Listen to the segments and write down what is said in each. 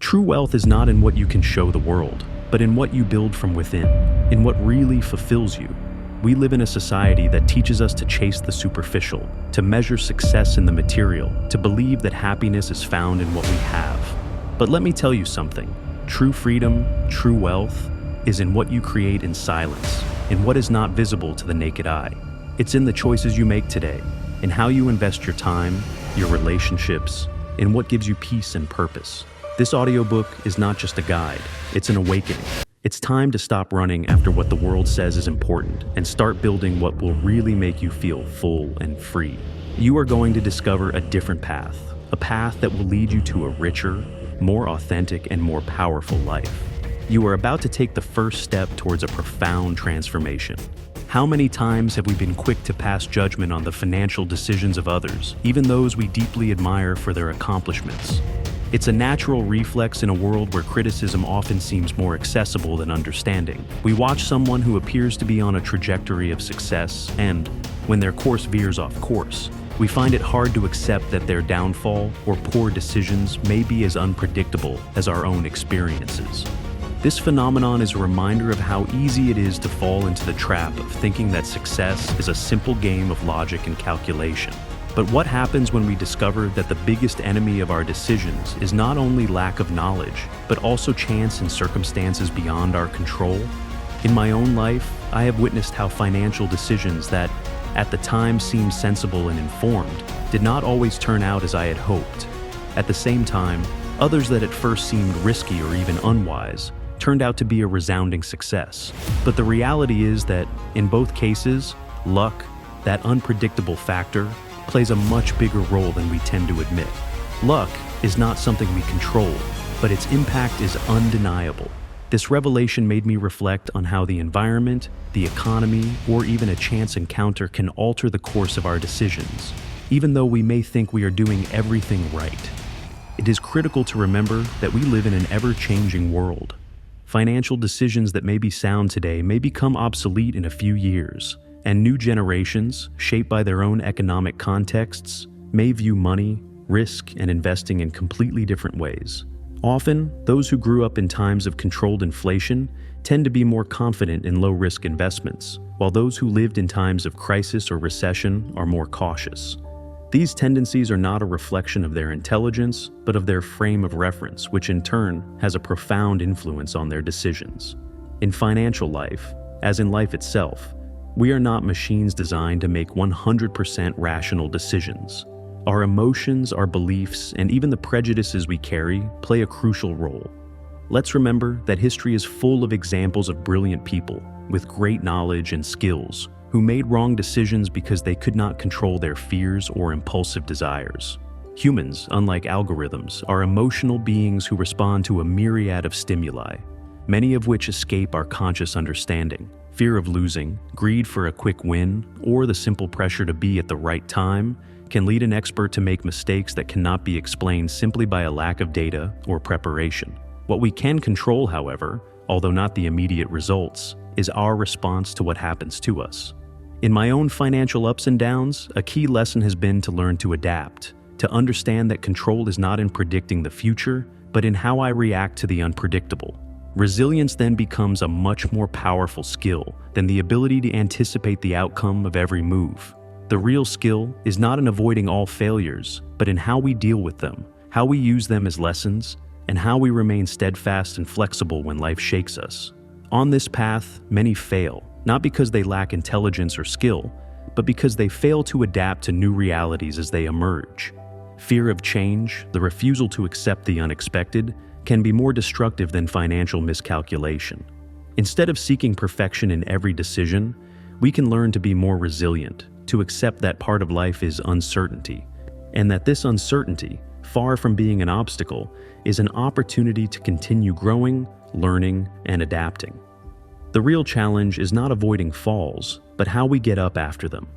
True wealth is not in what you can show the world, but in what you build from within, in what really fulfills you. We live in a society that teaches us to chase the superficial, to measure success in the material, to believe that happiness is found in what we have. But let me tell you something. True freedom, true wealth, is in what you create in silence, in what is not visible to the naked eye. It's in the choices you make today, in how you invest your time, your relationships, in what gives you peace and purpose. This audiobook is not just a guide, it's an awakening. It's time to stop running after what the world says is important and start building what will really make you feel full and free. You are going to discover a different path, a path that will lead you to a richer, more authentic, and more powerful life. You are about to take the first step towards a profound transformation. How many times have we been quick to pass judgment on the financial decisions of others, even those we deeply admire for their accomplishments? It's a natural reflex in a world where criticism often seems more accessible than understanding. We watch someone who appears to be on a trajectory of success, and when their course veers off course, we find it hard to accept that their downfall or poor decisions may be as unpredictable as our own experiences. This phenomenon is a reminder of how easy it is to fall into the trap of thinking that success is a simple game of logic and calculation. But what happens when we discover that the biggest enemy of our decisions is not only lack of knowledge, but also chance and circumstances beyond our control? In my own life, I have witnessed how financial decisions that, at the time, seemed sensible and informed, did not always turn out as I had hoped. At the same time, others that at first seemed risky or even unwise turned out to be a resounding success. But the reality is that, in both cases, luck, that unpredictable factor, plays a much bigger role than we tend to admit. Luck is not something we control, but its impact is undeniable. This revelation made me reflect on how the environment, the economy, or even a chance encounter can alter the course of our decisions, even though we may think we are doing everything right. It is critical to remember that we live in an ever-changing world. Financial decisions that may be sound today may become obsolete in a few years, and new generations, shaped by their own economic contexts, may view money, risk, and investing in completely different ways. Often, those who grew up in times of controlled inflation tend to be more confident in low-risk investments, while those who lived in times of crisis or recession are more cautious. These tendencies are not a reflection of their intelligence, but of their frame of reference, which in turn has a profound influence on their decisions. In financial life, as in life itself, we are not machines designed to make 100% rational decisions. Our emotions, our beliefs, and even the prejudices we carry play a crucial role. Let's remember that history is full of examples of brilliant people with great knowledge and skills who made wrong decisions because they could not control their fears or impulsive desires. Humans, unlike algorithms, are emotional beings who respond to a myriad of stimuli, many of which escape our conscious understanding. Fear of losing, greed for a quick win, or the simple pressure to be at the right time can lead an expert to make mistakes that cannot be explained simply by a lack of data or preparation. What we can control, however, although not the immediate results, is our response to what happens to us. In my own financial ups and downs, a key lesson has been to learn to adapt, to understand that control is not in predicting the future, but in how I react to the unpredictable. Resilience then becomes a much more powerful skill than the ability to anticipate the outcome of every move. The real skill is not in avoiding all failures, but in how we deal with them, how we use them as lessons, and how we remain steadfast and flexible when life shakes us. On this path, many fail, not because they lack intelligence or skill, but because they fail to adapt to new realities as they emerge. Fear of change, the refusal to accept the unexpected, can be more destructive than financial miscalculation. Instead of seeking perfection in every decision, we can learn to be more resilient, to accept that part of life is uncertainty, and that this uncertainty, far from being an obstacle, is an opportunity to continue growing, learning, and adapting. The real challenge is not avoiding falls, but how we get up after them.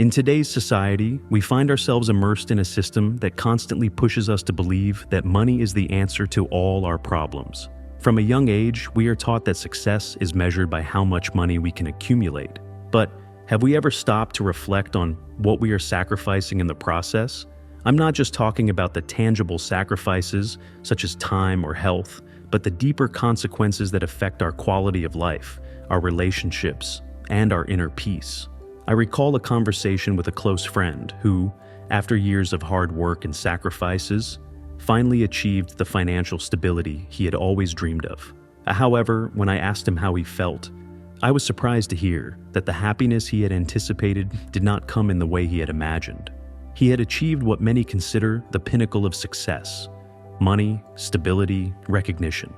In today's society, we find ourselves immersed in a system that constantly pushes us to believe that money is the answer to all our problems. From a young age, we are taught that success is measured by how much money we can accumulate. But have we ever stopped to reflect on what we are sacrificing in the process? I'm not just talking about the tangible sacrifices, such as time or health, but the deeper consequences that affect our quality of life, our relationships, and our inner peace. I recall a conversation with a close friend who, after years of hard work and sacrifices, finally achieved the financial stability he had always dreamed of. However, when I asked him how he felt, I was surprised to hear that the happiness he had anticipated did not come in the way he had imagined. He had achieved what many consider the pinnacle of success: money, stability, recognition.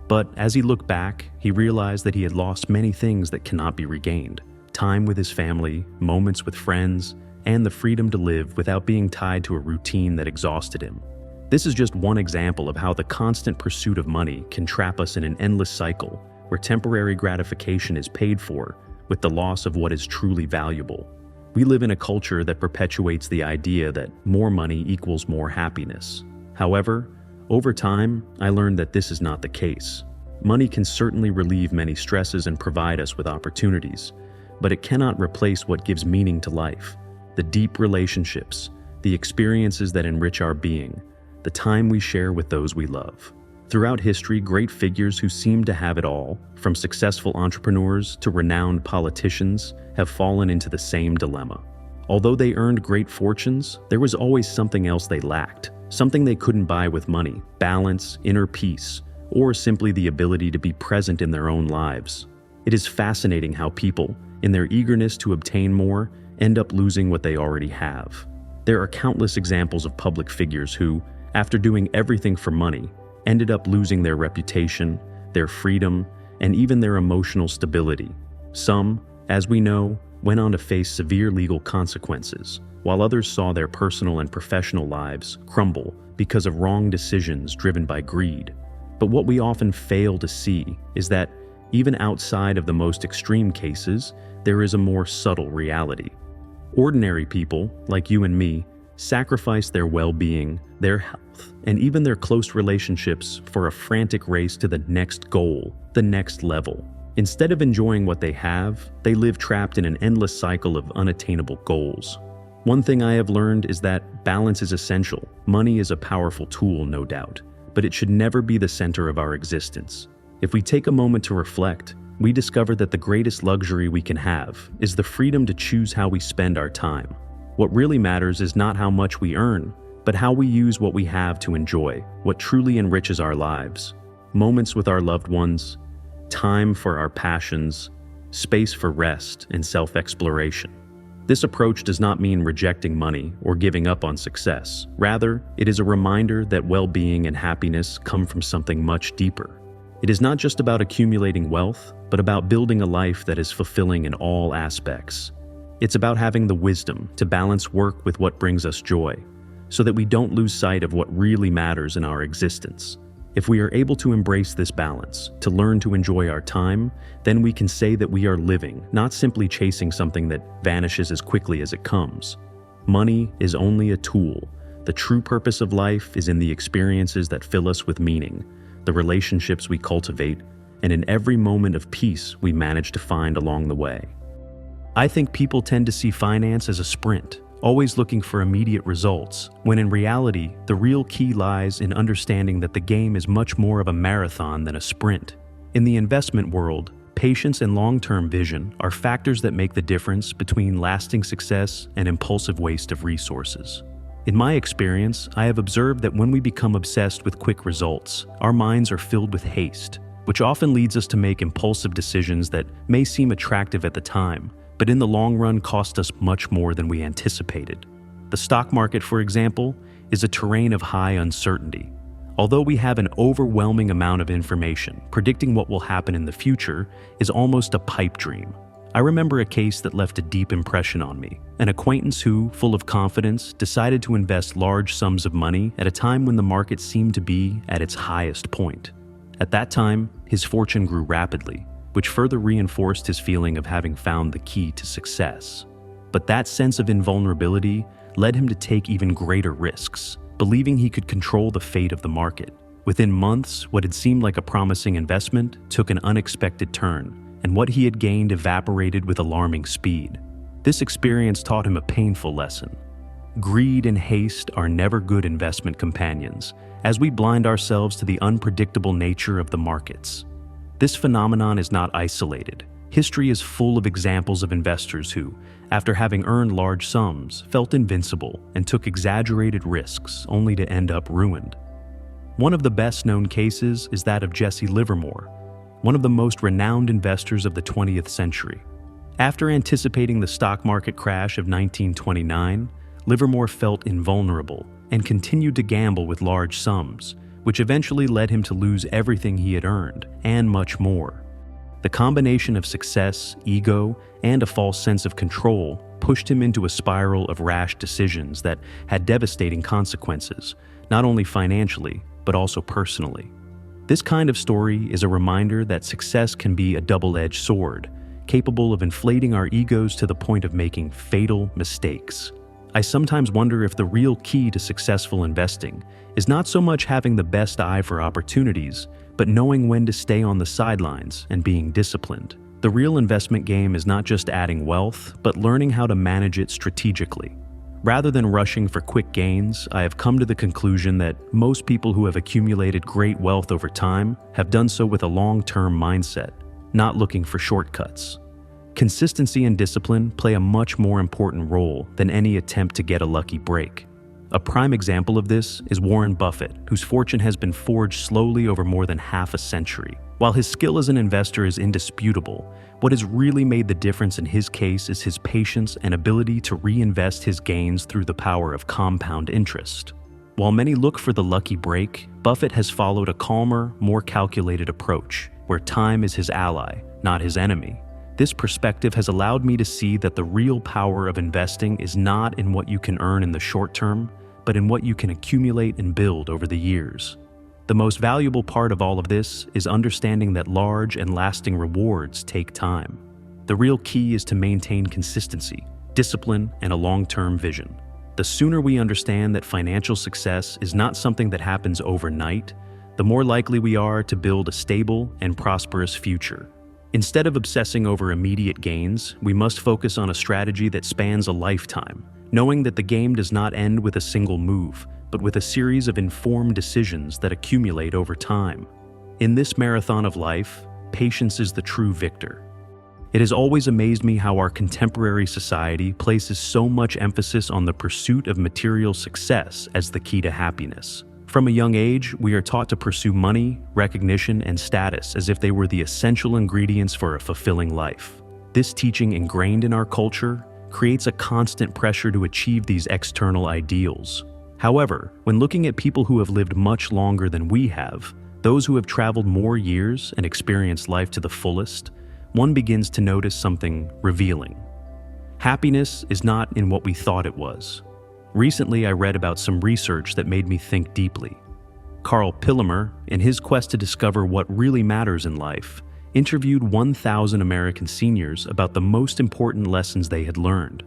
But as he looked back, he realized that he had lost many things that cannot be regained: time with his family, moments with friends, and the freedom to live without being tied to a routine that exhausted him. This is just one example of how the constant pursuit of money can trap us in an endless cycle where temporary gratification is paid for with the loss of what is truly valuable. We live in a culture that perpetuates the idea that more money equals more happiness. However, over time, I learned that this is not the case. Money can certainly relieve many stresses and provide us with opportunities, but it cannot replace what gives meaning to life: the deep relationships, the experiences that enrich our being, the time we share with those we love. Throughout history, great figures who seemed to have it all, from successful entrepreneurs to renowned politicians, have fallen into the same dilemma. Although they earned great fortunes, there was always something else they lacked, something they couldn't buy with money: balance, inner peace, or simply the ability to be present in their own lives. It is fascinating how people, in their eagerness to obtain more, end up losing what they already have. There are countless examples of public figures who, after doing everything for money, ended up losing their reputation, their freedom, and even their emotional stability. Some, as we know, went on to face severe legal consequences, while others saw their personal and professional lives crumble because of wrong decisions driven by greed. But what we often fail to see is that, even outside of the most extreme cases, there is a more subtle reality. Ordinary people, like you and me, sacrifice their well-being, their health, and even their close relationships for a frantic race to the next goal, the next level. Instead of enjoying what they have, they live trapped in an endless cycle of unattainable goals. One thing I have learned is that balance is essential. Money is a powerful tool, no doubt, but it should never be the center of our existence. If we take a moment to reflect, we discover that the greatest luxury we can have is the freedom to choose how we spend our time. What really matters is not how much we earn, but how we use what we have to enjoy what truly enriches our lives. Moments with our loved ones, time for our passions, space for rest and self-exploration. This approach does not mean rejecting money or giving up on success. Rather, it is a reminder that well-being and happiness come from something much deeper. It is not just about accumulating wealth, but about building a life that is fulfilling in all aspects. It's about having the wisdom to balance work with what brings us joy, so that we don't lose sight of what really matters in our existence. If we are able to embrace this balance, to learn to enjoy our time, then we can say that we are living, not simply chasing something that vanishes as quickly as it comes. Money is only a tool. The true purpose of life is in the experiences that fill us with meaning, the relationships we cultivate, and in every moment of peace we manage to find along the way. I think people tend to see finance as a sprint, always looking for immediate results, when in reality, the real key lies in understanding that the game is much more of a marathon than a sprint. In the investment world, patience and long-term vision are factors that make the difference between lasting success and impulsive waste of resources. In my experience, I have observed that when we become obsessed with quick results, our minds are filled with haste, which often leads us to make impulsive decisions that may seem attractive at the time, but in the long run cost us much more than we anticipated. The stock market, for example, is a terrain of high uncertainty. Although we have an overwhelming amount of information, predicting what will happen in the future is almost a pipe dream. I remember a case that left a deep impression on me. An acquaintance who, full of confidence, decided to invest large sums of money at a time when the market seemed to be at its highest point. At that time, his fortune grew rapidly, which further reinforced his feeling of having found the key to success. But that sense of invulnerability led him to take even greater risks, believing he could control the fate of the market. Within months, what had seemed like a promising investment took an unexpected turn, and what he had gained evaporated with alarming speed. This experience taught him a painful lesson. Greed and haste are never good investment companions, as we blind ourselves to the unpredictable nature of the markets. This phenomenon is not isolated. History is full of examples of investors who, after having earned large sums, felt invincible and took exaggerated risks only to end up ruined. One of the best-known cases is that of Jesse Livermore, one of the most renowned investors of the 20th century. After anticipating the stock market crash of 1929, Livermore felt invulnerable and continued to gamble with large sums, which eventually led him to lose everything he had earned, and much more. The combination of success, ego, and a false sense of control pushed him into a spiral of rash decisions that had devastating consequences, not only financially, but also personally. This kind of story is a reminder that success can be a double-edged sword, capable of inflating our egos to the point of making fatal mistakes. I sometimes wonder if the real key to successful investing is not so much having the best eye for opportunities, but knowing when to stay on the sidelines and being disciplined. The real investment game is not just adding wealth, but learning how to manage it strategically. Rather than rushing for quick gains, I have come to the conclusion that most people who have accumulated great wealth over time have done so with a long-term mindset, not looking for shortcuts. Consistency and discipline play a much more important role than any attempt to get a lucky break. A prime example of this is Warren Buffett, whose fortune has been forged slowly over more than half a century. While his skill as an investor is indisputable, what has really made the difference in his case is his patience and ability to reinvest his gains through the power of compound interest. While many look for the lucky break, Buffett has followed a calmer, more calculated approach, where time is his ally, not his enemy. This perspective has allowed me to see that the real power of investing is not in what you can earn in the short term, but in what you can accumulate and build over the years. The most valuable part of all of this is understanding that large and lasting rewards take time. The real key is to maintain consistency, discipline, and a long-term vision. The sooner we understand that financial success is not something that happens overnight, the more likely we are to build a stable and prosperous future. Instead of obsessing over immediate gains, we must focus on a strategy that spans a lifetime, knowing that the game does not end with a single move, but with a series of informed decisions that accumulate over time. In this marathon of life, patience is the true victor. It has always amazed me how our contemporary society places so much emphasis on the pursuit of material success as the key to happiness. From a young age, we are taught to pursue money, recognition, and status as if they were the essential ingredients for a fulfilling life. This teaching, ingrained in our culture, creates a constant pressure to achieve these external ideals. However, when looking at people who have lived much longer than we have, those who have traveled more years and experienced life to the fullest, one begins to notice something revealing. Happiness is not in what we thought it was. Recently, I read about some research that made me think deeply. Karl Pillemer, in his quest to discover what really matters in life, interviewed 1,000 American seniors about the most important lessons they had learned.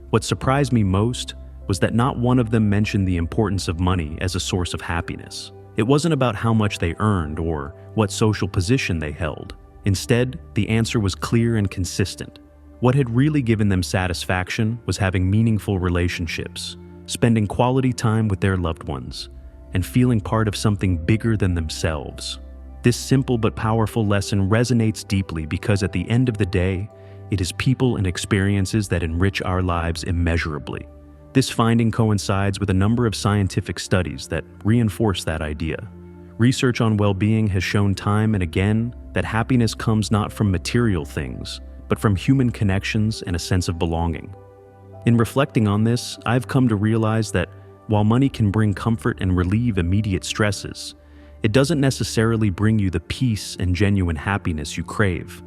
What surprised me most was that not one of them mentioned the importance of money as a source of happiness. It wasn't about how much they earned or what social position they held. Instead, the answer was clear and consistent. What had really given them satisfaction was having meaningful relationships, spending quality time with their loved ones, and feeling part of something bigger than themselves. This simple but powerful lesson resonates deeply because at the end of the day, it is people and experiences that enrich our lives immeasurably. This finding coincides with a number of scientific studies that reinforce that idea. Research on well-being has shown time and again that happiness comes not from material things, but from human connections and a sense of belonging. In reflecting on this, I've come to realize that while money can bring comfort and relieve immediate stresses, it doesn't necessarily bring you the peace and genuine happiness you crave.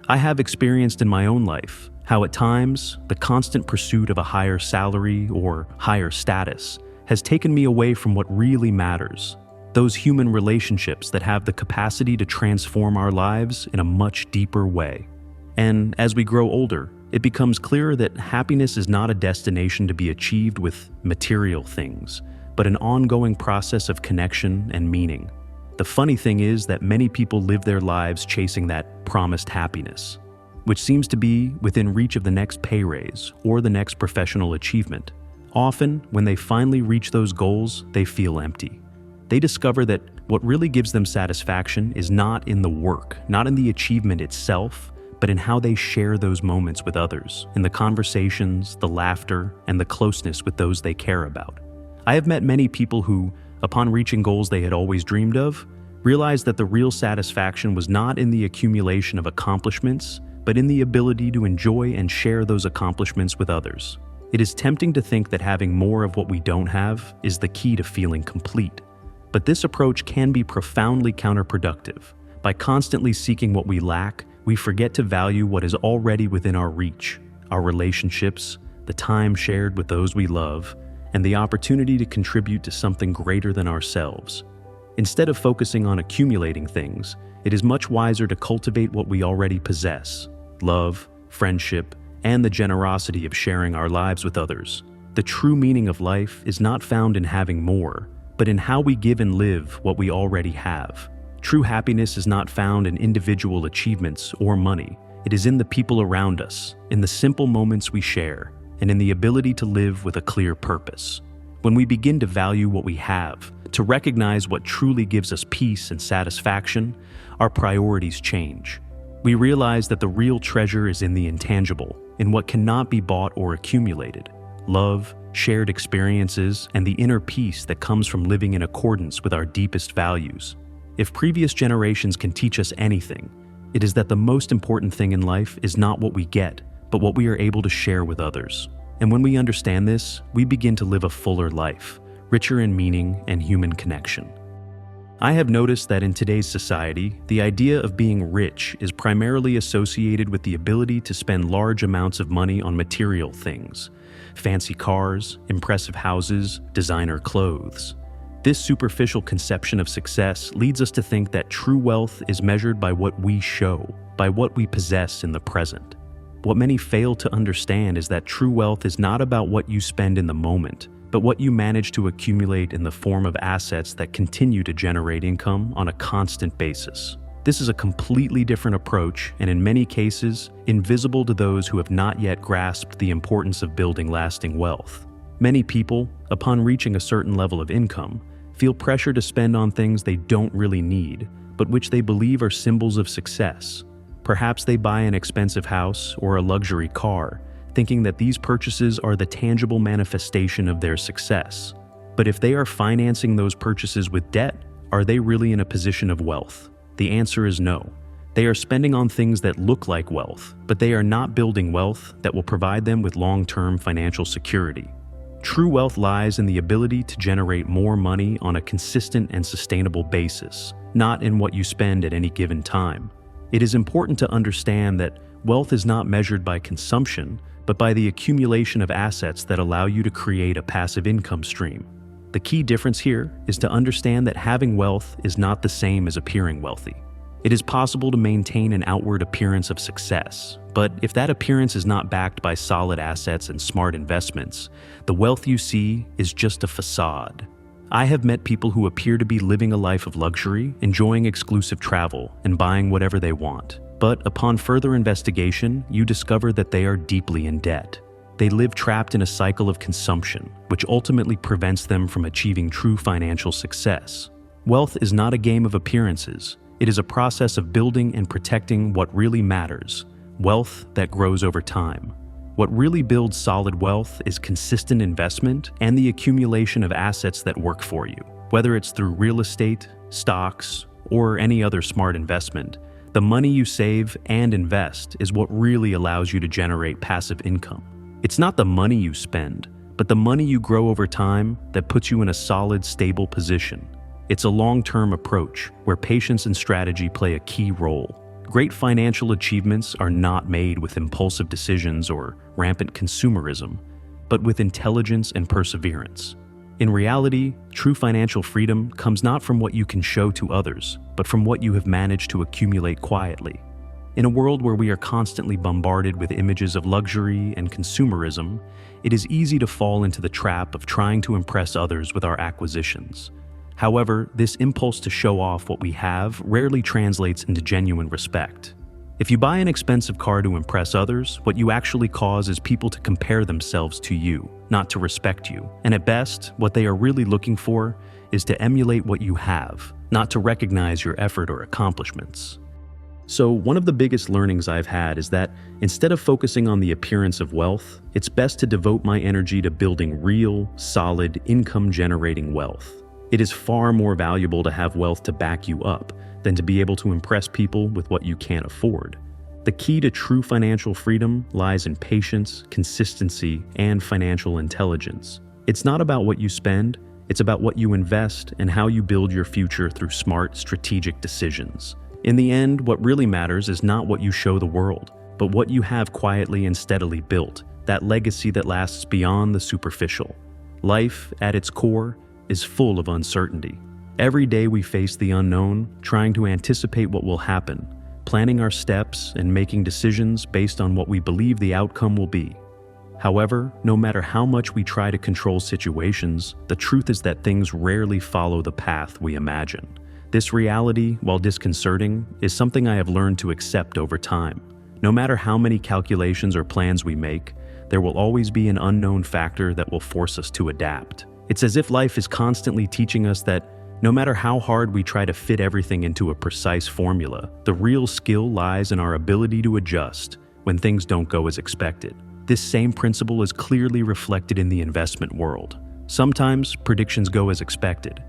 I have experienced in my own life how at times the constant pursuit of a higher salary or higher status has taken me away from what really matters, those human relationships that have the capacity to transform our lives in a much deeper way. And as we grow older, it becomes clearer that happiness is not a destination to be achieved with material things, but an ongoing process of connection and meaning. The funny thing is that many people live their lives chasing that promised happiness, which seems to be within reach of the next pay raise or the next professional achievement, Often, when they finally reach those goals, they feel empty. They discover that what really gives them satisfaction is not in the work, not in the achievement itself, but in how they share those moments with others, in the conversations, the laughter, and the closeness with those they care about. I have met many people who, upon reaching goals they had always dreamed of, realized that the real satisfaction was not in the accumulation of accomplishments, but in the ability to enjoy and share those accomplishments with others. It is tempting to think that having more of what we don't have is the key to feeling complete. But this approach can be profoundly counterproductive. By constantly seeking what we lack, we forget to value what is already within our reach, our relationships, the time shared with those we love, and the opportunity to contribute to something greater than ourselves. Instead of focusing on accumulating things, it is much wiser to cultivate what we already possess: love, friendship, and the generosity of sharing our lives with others. The true meaning of life is not found in having more, but in how we give and live what we already have. True happiness is not found in individual achievements or money. It is in the people around us, in the simple moments we share, and in the ability to live with a clear purpose. When we begin to value what we have, to recognize what truly gives us peace and satisfaction, our priorities change. We realize that the real treasure is in the intangible, in what cannot be bought or accumulated: love, shared experiences, and the inner peace that comes from living in accordance with our deepest values. If previous generations can teach us anything, it is that the most important thing in life is not what we get, but what we are able to share with others. And when we understand this, we begin to live a fuller life, richer in meaning and human connection. I have noticed that in today's society, the idea of being rich is primarily associated with the ability to spend large amounts of money on material things: fancy cars, impressive houses, designer clothes. This superficial conception of success leads us to think that true wealth is measured by what we show, by what we possess in the present. What many fail to understand is that true wealth is not about what you spend in the moment, but what you manage to accumulate in the form of assets that continue to generate income on a constant basis. This is a completely different approach, and in many cases, invisible to those who have not yet grasped the importance of building lasting wealth. Many people, upon reaching a certain level of income, feel pressure to spend on things they don't really need, but which they believe are symbols of success. Perhaps they buy an expensive house or a luxury car, thinking that these purchases are the tangible manifestation of their success. But if they are financing those purchases with debt, are they really in a position of wealth? The answer is no. They are spending on things that look like wealth, but they are not building wealth that will provide them with long-term financial security. True wealth lies in the ability to generate more money on a consistent and sustainable basis, not in what you spend at any given time. It is important to understand that wealth is not measured by consumption, but by the accumulation of assets that allow you to create a passive income stream. The key difference here is to understand that having wealth is not the same as appearing wealthy. It is possible to maintain an outward appearance of success, but if that appearance is not backed by solid assets and smart investments, the wealth you see is just a facade. I have met people who appear to be living a life of luxury, enjoying exclusive travel, and buying whatever they want. But upon further investigation, you discover that they are deeply in debt. They live trapped in a cycle of consumption, which ultimately prevents them from achieving true financial success. Wealth is not a game of appearances. It is a process of building and protecting what really matters, wealth that grows over time. What really builds solid wealth is consistent investment and the accumulation of assets that work for you. Whether it's through real estate, stocks, or any other smart investment, the money you save and invest is what really allows you to generate passive income. It's not the money you spend, but the money you grow over time that puts you in a solid, stable position. It's a long-term approach where patience and strategy play a key role. Great financial achievements are not made with impulsive decisions or rampant consumerism, but with intelligence and perseverance. In reality, true financial freedom comes not from what you can show to others, but from what you have managed to accumulate quietly. In a world where we are constantly bombarded with images of luxury and consumerism, it is easy to fall into the trap of trying to impress others with our acquisitions. However, this impulse to show off what we have rarely translates into genuine respect. If you buy an expensive car to impress others, what you actually cause is people to compare themselves to you. not to respect you. And at best, what they are really looking for is to emulate what you have, not to recognize your effort or accomplishments. So one of the biggest learnings I've had is that instead of focusing on the appearance of wealth, it's best to devote my energy to building real, solid, income-generating wealth. It is far more valuable to have wealth to back you up than to be able to impress people with what you can't afford. The key to true financial freedom lies in patience, consistency, and financial intelligence. It's not about what you spend, it's about what you invest and how you build your future through smart, strategic decisions. In the end, what really matters is not what you show the world, but what you have quietly and steadily built, that legacy that lasts beyond the superficial. Life, at its core, is full of uncertainty. Every day we face the unknown, trying to anticipate what will happen, planning our steps and making decisions based on what we believe the outcome will be. However, no matter how much we try to control situations, the truth is that things rarely follow the path we imagine. This reality, while disconcerting, is something I have learned to accept over time. No matter how many calculations or plans we make, there will always be an unknown factor that will force us to adapt. It's as if life is constantly teaching us that no matter how hard we try to fit everything into a precise formula, the real skill lies in our ability to adjust when things don't go as expected. This same principle is clearly reflected in the investment world. Sometimes predictions go as expected,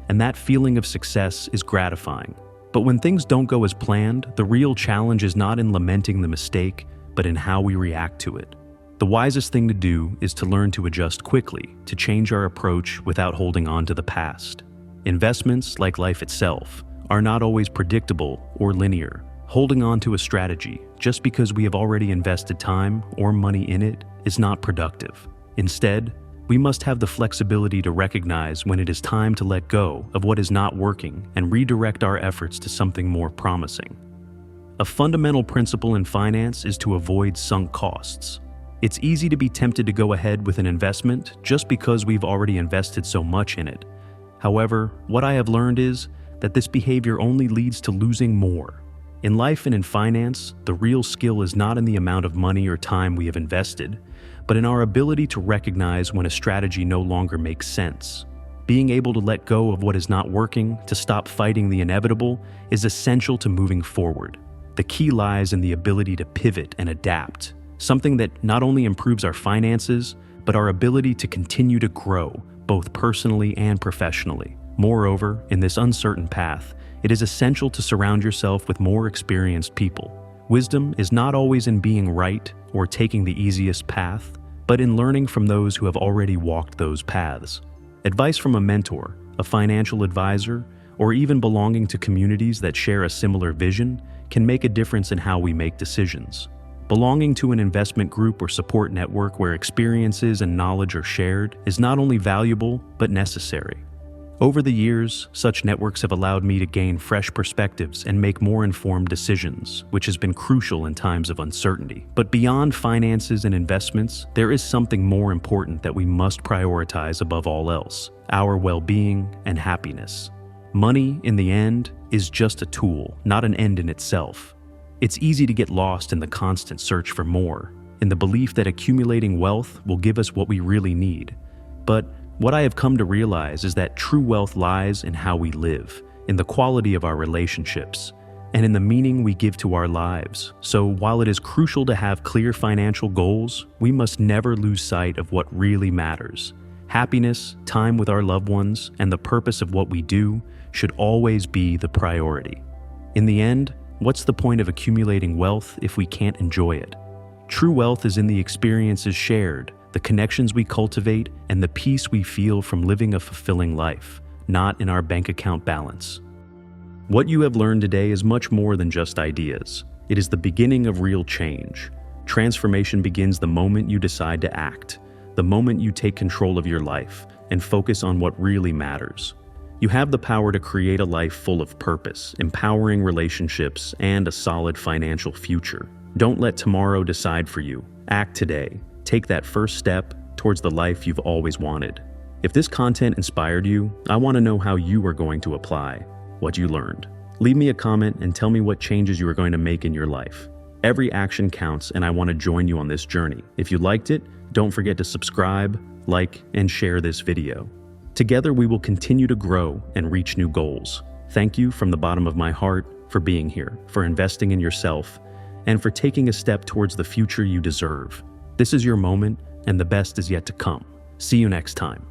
and that feeling of success is gratifying. But when things don't go as planned, the real challenge is not in lamenting the mistake, but in how we react to it. The wisest thing to do is to learn to adjust quickly, to change our approach without holding on to the past. Investments, like life itself, are not always predictable or linear. Holding on to a strategy just because we have already invested time or money in it is not productive. Instead, we must have the flexibility to recognize when it is time to let go of what is not working and redirect our efforts to something more promising. A fundamental principle in finance is to avoid sunk costs. It's easy to be tempted to go ahead with an investment just because we've already invested so much in it. However, what I have learned is that this behavior only leads to losing more. In life and in finance, the real skill is not in the amount of money or time we have invested, but in our ability to recognize when a strategy no longer makes sense. Being able to let go of what is not working, to stop fighting the inevitable, is essential to moving forward. The key lies in the ability to pivot and adapt, something that not only improves our finances, but our ability to continue to grow, both personally and professionally. Moreover, in this uncertain path, it is essential to surround yourself with more experienced people. Wisdom is not always in being right or taking the easiest path, but in learning from those who have already walked those paths. Advice from a mentor, a financial advisor, or even belonging to communities that share a similar vision can make a difference in how we make decisions. Belonging to an investment group or support network where experiences and knowledge are shared is not only valuable, but necessary. Over the years, such networks have allowed me to gain fresh perspectives and make more informed decisions, which has been crucial in times of uncertainty. But beyond finances and investments, there is something more important that we must prioritize above all else: our well-being and happiness. Money, in the end, is just a tool, not an end in itself. It's easy to get lost in the constant search for more, in the belief that accumulating wealth will give us what we really need. But what I have come to realize is that true wealth lies in how we live, in the quality of our relationships, and in the meaning we give to our lives. So while it is crucial to have clear financial goals, we must never lose sight of what really matters. Happiness, time with our loved ones, and the purpose of what we do should always be the priority. In the end, what's the point of accumulating wealth if we can't enjoy it? True wealth is in the experiences shared, the connections we cultivate, and the peace we feel from living a fulfilling life, not in our bank account balance. What you have learned today is much more than just ideas. It is the beginning of real change. Transformation begins the moment you decide to act, the moment you take control of your life and focus on what really matters. You have the power to create a life full of purpose, empowering relationships, and a solid financial future. Don't let tomorrow decide for you. Act today. Take that first step towards the life you've always wanted. If this content inspired you, I want to know how you are going to apply what you learned. Leave me a comment and tell me what changes you are going to make in your life. Every action counts, and I want to join you on this journey. If you liked it, don't forget to subscribe, like, and share this video. Together we will continue to grow and reach new goals. Thank you from the bottom of my heart for being here, for investing in yourself, and for taking a step towards the future you deserve. This is your moment, and the best is yet to come. See you next time.